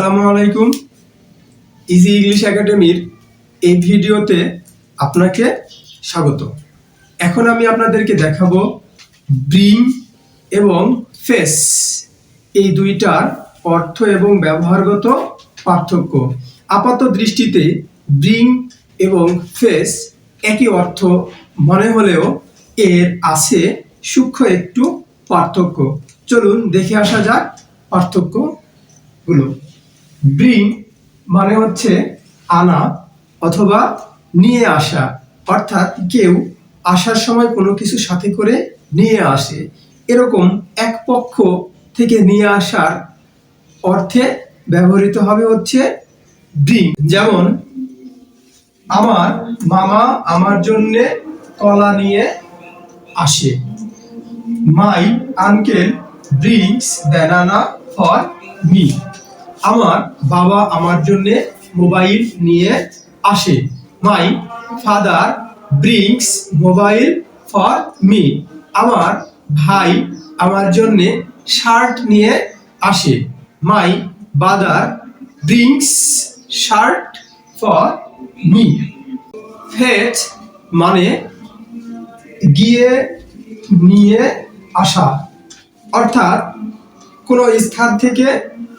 আসসালামু আলাইকুম। Easy English একাডেমির এই ভিডিওতে আপনাকে স্বাগত। এখন আমি আপনাদেরকে দেখাবো ব্রিং এবং ফেস এই দুইটার অর্থ এবং ব্যবহারগত পার্থক্য। আপাত দৃষ্টিতে ব্রিং এবং ফেস একই অর্থ মনে হলেও এর আছে সূক্ষ্ম একটু পার্থক্য। চলুন দেখে আসা যাক পার্থক্যগুলো। ব্রিং মানে হচ্ছে আনা অথবা নিয়ে আসা, অর্থাৎ কেউ আসার সময় কোনো কিছু সাথে করে নিয়ে আসে, এরকম এক পক্ষ থেকে নিয়ে আসার অর্থে ব্যবহৃত হবে হচ্ছে ব্রিং। যেমন আমার মামা আমার জন্য কলা নিয়ে আসে। My uncle brings banana for me. আমার বাবা আমার জন্য মোবাইল নিয়ে আসে। My father brings mobile for me. আমার ভাই আমার জন্য শার্ট নিয়ে আসে। My brother brings shirt for me. Fetch মানে গিয়ে নিয়ে আসা, অর্থাৎ কোনো স্থান থেকে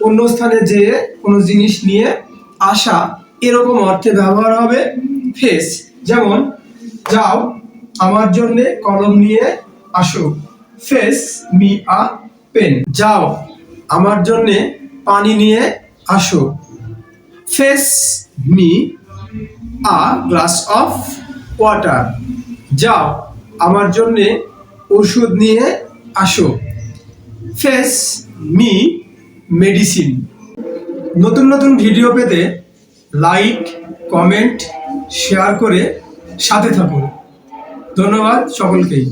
অন্য স্থানে যেয়ে কোনো জিনিস নিয়ে আসা, এরকম অর্থে ব্যবহার হবে ফেচ। যেমন যাও আমার জন্য কলম নিয়ে আসো। Fetch me a pen. যাও আমার জন্য পানি নিয়ে আসো। Fetch me a glass of water. যাও আমার জন্য ওষুধ নিয়ে আসো। Fetch me medicine. নতুন নতুন ভিডিও পেতে লাইক, কমেন্ট, শেয়ার করে সাথে থাকুন। ধন্যবাদ সকলকেই।